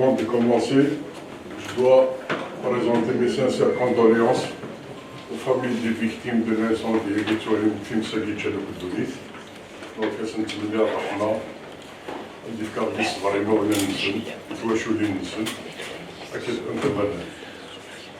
Avant de commencer, je dois présenter mes sincères condoléances aux familles des victimes de l'incendie et des victimes de donc, c'est une première rahma.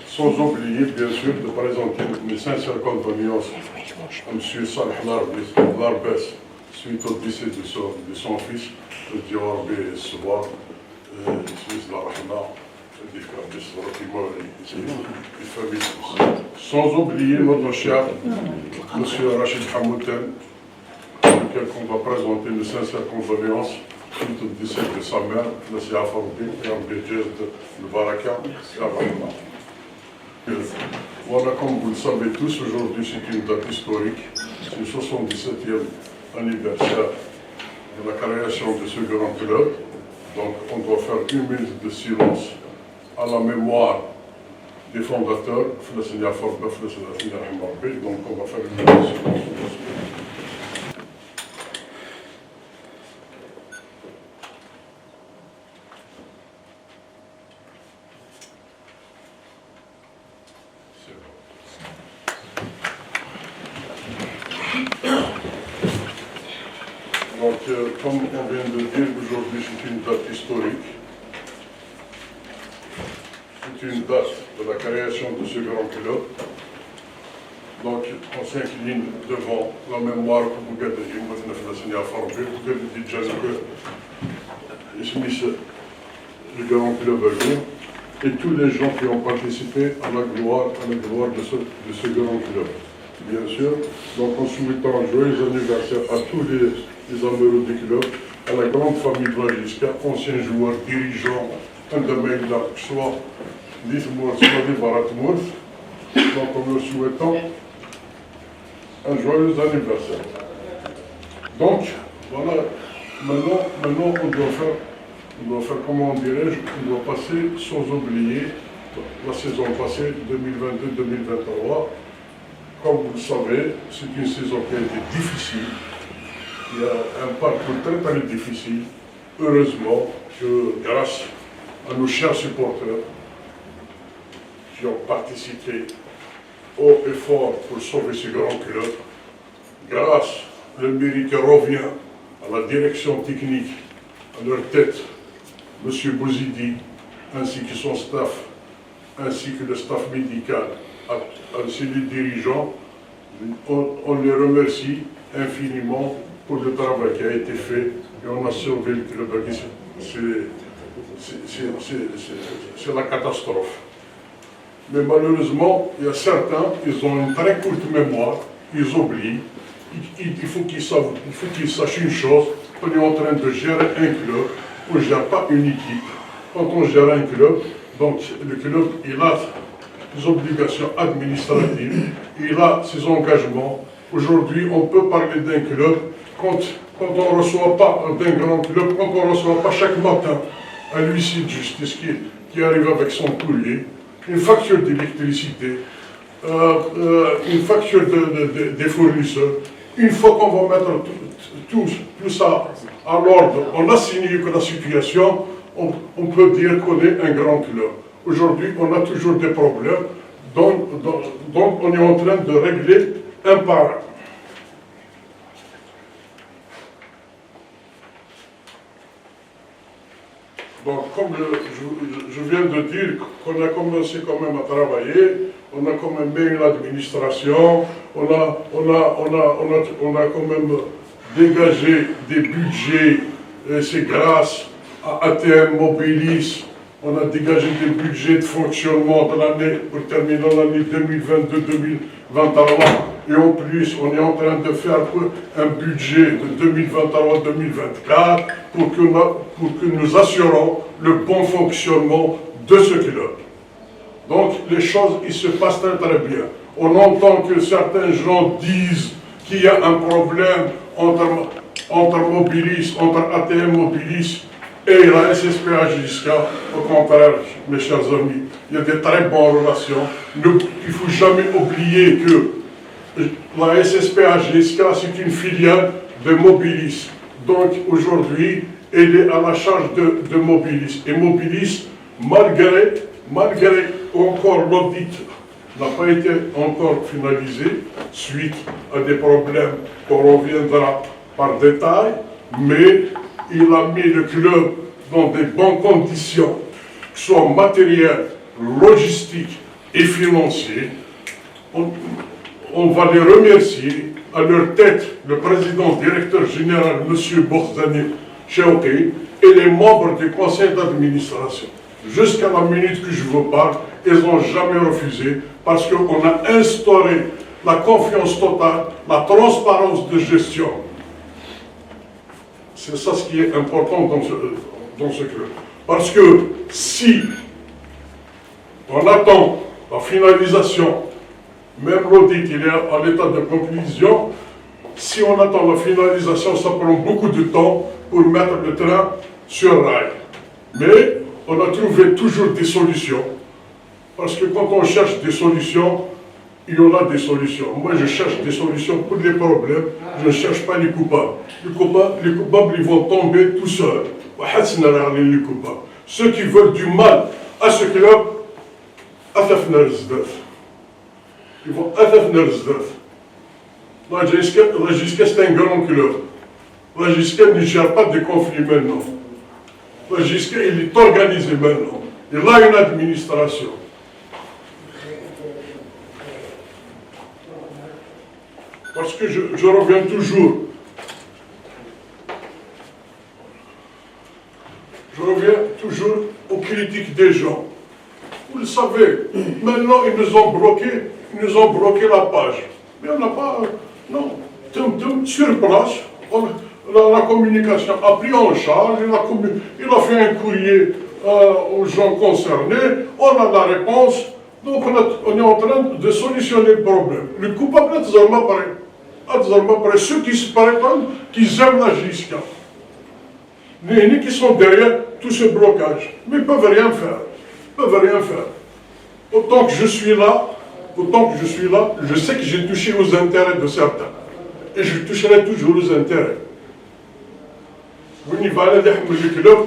Sans oublier, bien sûr, de présenter mes sincères condoléances à M. Salih Larbès suite au décès de son fils, le Diorbe Soua, sans oublier notre cher M. Rachid Hamouten, auquel on va présenter mes sincères condoléances suite au décès de sa mère, Nassia Faroudi, et en bêtise de Baraka et Abraham. Voilà, comme vous le savez tous, aujourd'hui c'est une date historique, c'est le 77e anniversaire de la création de ce grand club. Donc on doit faire une minute de silence à la mémoire des fondateurs, donc on va faire une minute de silence. Donc, comme on vient de dire, aujourd'hui c'est une date historique. C'est une date de la création de ce grand club. Donc, on s'incline devant la mémoire que vous gardez, le grand club à jour, et tous les gens qui ont participé à la gloire de ce grand club. Bien sûr, donc en souhaitant un joyeux anniversaire à tous les amoureux du club, à la grande famille Blagiska, anciens joueurs, dirigeants, un de mes là, soit d'Ismour, soit de Baratmour. Donc en leur souhaitant un joyeux anniversaire. Donc, voilà, maintenant on doit faire, comment dirais-je, on doit passer sans oublier la saison passée, 2022-2023. Comme vous le savez, c'est une saison qui a été difficile. Il y a un parcours très difficile. Heureusement que grâce à nos chers supporters qui ont participé haut et fort pour sauver ce grand club, grâce, le mérite revient à la direction technique, à leur tête, M. Bouzidi, ainsi que son staff, ainsi que le staff médical, ainsi les dirigeants, on les remercie infiniment pour le travail qui a été fait et on a sauvé le club. C'est la catastrophe. Mais malheureusement, il y a certains, ils ont une très courte mémoire, ils oublient. Il faut qu'ils sachent une chose, on est en train de gérer un club, on ne gère pas une équipe. Quand on gère un club, donc le club, il a des obligations administratives, il a ses engagements. Aujourd'hui, on peut parler d'un club quand on ne reçoit pas d'un grand club, quand on ne reçoit pas chaque matin un huissier de justice qui arrive avec son courrier, une facture d'électricité, une facture des fournisseurs. Une fois qu'on va mettre tout ça à l'ordre, on a signé que la situation, on peut dire qu'on est un grand club. Aujourd'hui, on a toujours des problèmes, donc on est en train de régler un par un. Donc, comme je viens de dire qu'on a commencé quand même à travailler, on a quand même mis l'administration, on a quand même dégagé des budgets, c'est grâce à ATM Mobilis, on a dégagé des budgets de fonctionnement de l'année, pour terminer l'année 2022-2023, et en plus, on est en train de faire un budget de 2023-2024 pour que nous assurons le bon fonctionnement de ce club. Donc, les choses, ils se passent très bien. On entend que certains gens disent qu'il y a un problème entre Mobilis, entre ATM Mobilis et la SSPA jusqu'à, au contraire, mes chers amis, il y a de très bonnes relations. Il ne faut jamais oublier que la SSPA jusqu'à, c'est une filiale de Mobilis. Donc aujourd'hui, il est à la charge de Mobilis. Et Mobilis, malgré encore l'audit n'a pas été encore finalisé, suite à des problèmes qu'on reviendra par détail, mais il a mis le club dans des bonnes conditions, que ce soit matérielles, logistiques et financières. On va les remercier. À leur tête, le président directeur général, M. Bourzani Chehouki, et les membres du conseil d'administration. Jusqu'à la minute que je vous parle, ils n'ont jamais refusé parce qu'on a instauré la confiance totale, la transparence de gestion. C'est ça ce qui est important dans ce club. Parce que si on attend la finalisation, même l'audit il est en état de conclusion, si on attend la finalisation, ça prend beaucoup de temps pour mettre le train sur rail. Mais on a trouvé toujours des solutions. Parce que quand on cherche des solutions, il y en a des solutions. Moi, je cherche des solutions pour les problèmes, je ne cherche pas les coupables. Les coupables, ils vont tomber tout seuls. Ceux qui veulent du mal à ce club, ils vont la JSK, c'est un grand club. La JSK ne gère pas de conflits maintenant. La JSK, il est organisé maintenant. Il a une administration. Parce que je reviens toujours. Je reviens toujours aux critiques des gens. Vous le savez, maintenant ils nous ont bloqué la page. Mais on n'a pas... Non. Sur place, la communication a pris en charge, il a fait un courrier aux gens concernés, on a la réponse, donc on est en train de solutionner le problème. Le coupable est désormais pareil. Ceux qui se prétendent qu'ils aiment la JSK, les qui sont derrière tout ce blocage, mais ils ne peuvent rien faire. Autant que je suis là, je sais que j'ai touché aux intérêts de certains. Et je toucherai toujours aux intérêts. Le club,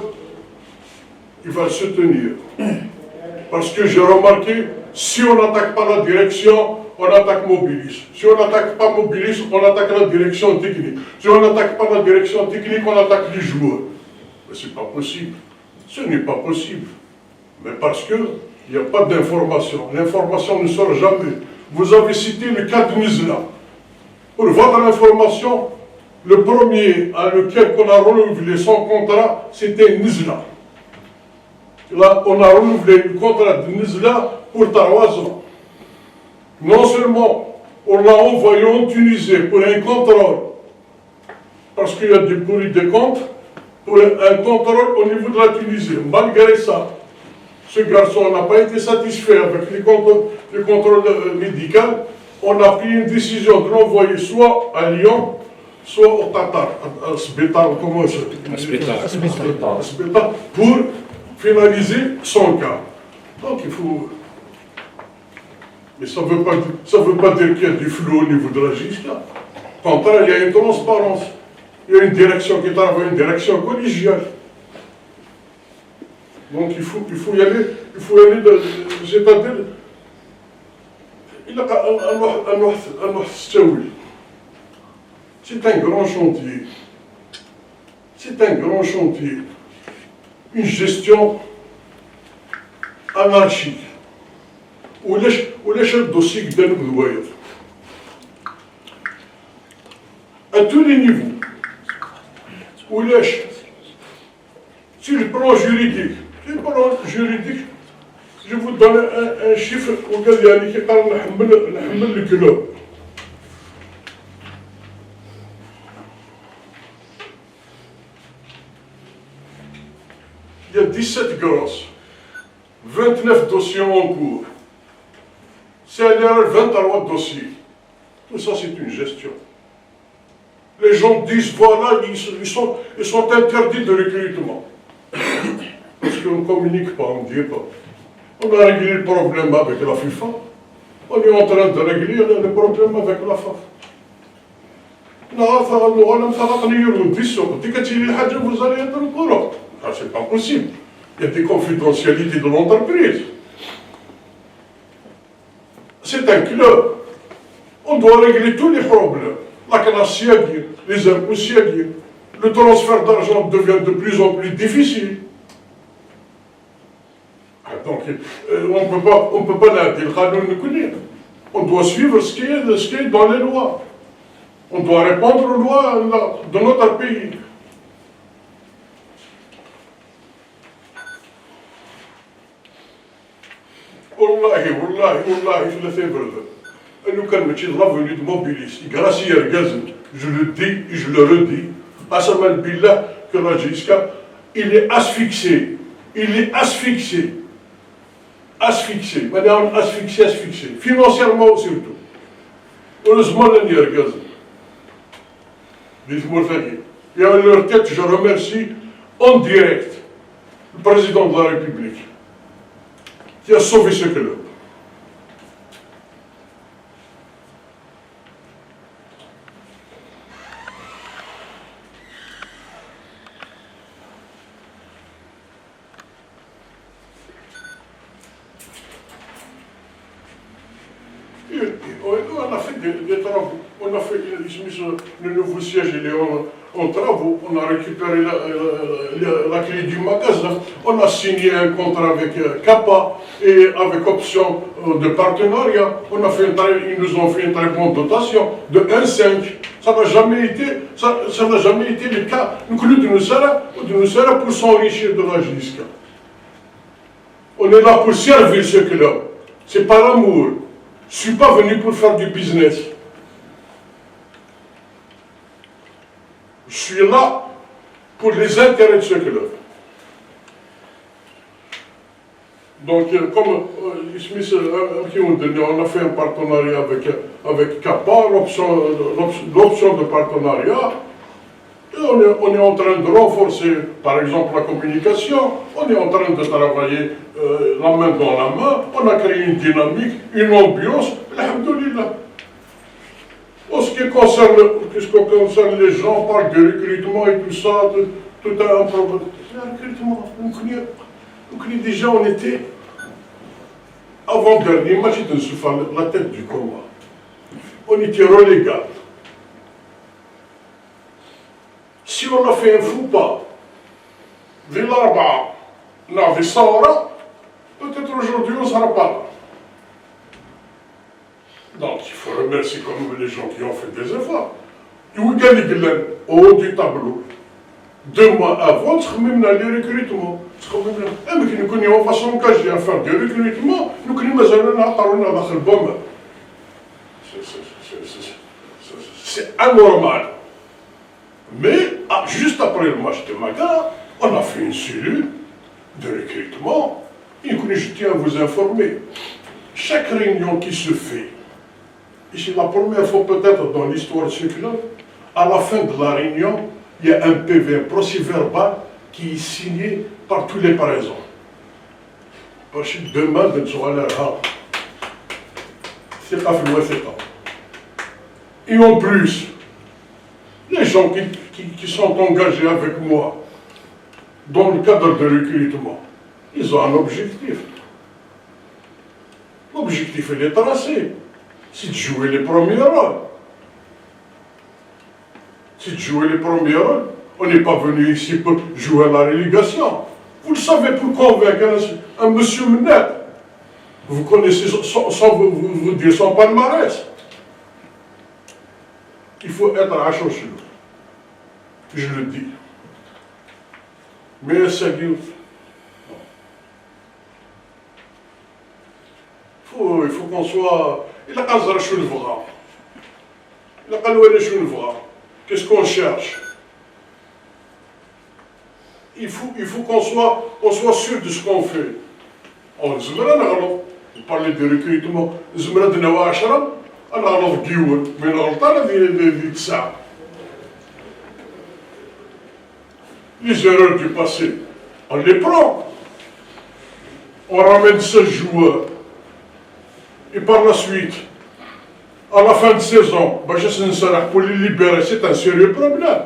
il va se tenir. Parce que j'ai remarqué, si on n'attaque pas la direction, on attaque Mobilis. Si on n'attaque pas Mobilis, on attaque la direction technique. Si on n'attaque pas la direction technique, on attaque les joueurs. Mais ce n'est pas possible. Ce n'est pas possible. Mais parce qu'il n'y a pas d'information. L'information ne sort jamais. Vous avez cité le cas de Nizla. Pour votre information, le premier à lequel on a renouvelé son contrat, c'était Nizla. Là, on a renouvelé le contrat de Nizla pour 3 ans. Non seulement on l'a envoyé en Tunisie pour un contrôle, parce qu'il y a des pourris de comptes, pour un contrôle au niveau de la Tunisie. Malgré ça, ce garçon n'a pas été satisfait avec les contrôles médicaux. On a pris une décision de l'envoyer soit à Lyon, soit au Qatar, à Sbetar, comment ça Sbetar, pour finaliser son cas. Donc il faut... Mais ça ne veut pas dire qu'il y a du flou au niveau de la JSK. Au contraire, il y a une transparence. Il y a une direction qui travaille, une direction collégiale. Donc il faut y aller, c'est-à-dire, c'est un grand chantier. C'est un grand chantier. Une gestion anarchique. ولاش الدوسي قدام بالوايض à tous les niveaux. ولاش sur le plan juridique. Sur le plan juridique, je vous donne un chiffre وقال يعني كي قال نحمل الكلوب. Il y a 17 grosses, 29 dossiers en cours. C'est 23 dossiers. Tout ça, c'est une gestion. Les gens disent, voilà, ils sont interdits de recrutement. Parce qu'on ne communique pas, on ne dit pas. On a réglé le problème avec la FIFA. On est en train de régler le problème avec la FAF. C'est pas possible. Il y a des confidentialités de l'entreprise. C'est un club. On doit régler tous les problèmes. La classe, les impôts, le transfert d'argent devient de plus en plus difficile. Donc, on ne peut pas l'intégrer. On doit suivre ce qui est dans les lois. On doit répondre aux lois de notre pays. Wallahi, je le fais, brother. Nous, quand nous sommes revenus de mobilistes, grâce à Yergaz, je le dis et je le redis, Asaman Billah, que Rajiska, il est asphyxié. Il est asphyxié. Asphyxié. Madame, asphyxié. Financièrement surtout. Heureusement, il y a Yergaz. Dites-moi le fait. Et à leur tête, je remercie en direct le président de la République qui a sauvé ce club. On a fait des travaux. On a fait le nouveau siège, il est en travaux. On a récupéré la clé du magasin. On a signé un contrat avec Kappa et avec option de partenariat. Ils nous ont fait une très bonne dotation de 1,5. Ça n'a jamais été le cas. Nous sommes pour s'enrichir de la JISCA. On est là pour servir ce club. C'est par amour. Je ne suis pas venu pour faire du business. Je suis là pour les intérêts de ce club. Donc, comme on a fait un partenariat avec Kappa, l'option de partenariat, et on est en train de renforcer, par exemple, la communication, on est en train de travailler la main dans la main, on a créé une dynamique, une ambiance, alhamdoulilah. En ce qui concerne les gens, on parle de recrutement et tout ça, tout un problème. Le recrutement, on connaît déjà, on était avant-dernier, imagine la tête du combat. On était relégable. Si on a fait un fou pas, Villarba, Navisara, peut-être aujourd'hui on ne sera pas là. Donc il faut remercier comme les gens qui ont fait des efforts. Vous gagnez au haut du tableau. 2 mois avant, nous avons les recrutements. Mais nous connaissons façon engagée à faire des recrutements, nous connaissons le bombe. C'est anormal. Mais juste après le match de Maga, on a fait une cellule de recrutement. Et je tiens à vous informer, chaque réunion qui se fait, et c'est la première fois peut-être dans l'histoire de ce club, à la fin de la réunion, il y a un PV, un procès-verbal, qui est signé par tous les présents. Parce que demain, c'est pas fait. Et en plus, les gens qui sont engagés avec moi dans le cadre de recrutement, ils ont un objectif. L'objectif, il est tracé. C'est de jouer les premiers rôles. On n'est pas venu ici pour jouer à la relégation. Vous le savez, pour convaincre un monsieur Menet, vous connaissez sans vous dire son palmarès. Il faut être à chaud sur nous. Je le dis. Mais c'est Dieu. Il faut qu'on soit. Il a qu'à se le voir. Il a qu'à le voir. Qu'est-ce qu'on cherche? Il faut qu'on soit sûr de ce qu'on fait. On parle de recrutement. زمرة نواشرة أنا غلط جيول من غلطانة دي تسعة. Les erreurs du passé, on les prend. On ramène 16 joueurs. Et par la suite, à la fin de saison, pour les libérer, c'est un sérieux problème.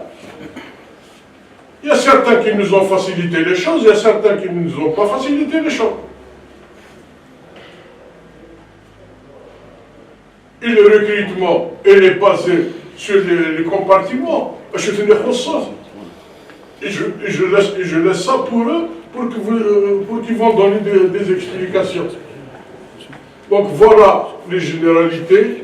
Il y a certains qui nous ont facilité les choses, il y a certains qui ne nous ont pas facilité les choses. Et le recrutement, il est basé sur les compartiments. Je fais des ressources. Et je laisse ça pour eux, pour qu'ils vont donner des explications. Donc voilà les généralités.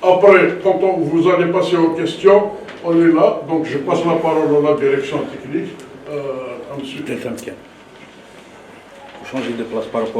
Après, quand vous allez passer aux questions, on est là. Donc je passe la parole à la direction technique. Quelqu'un qui a changé de place par rapport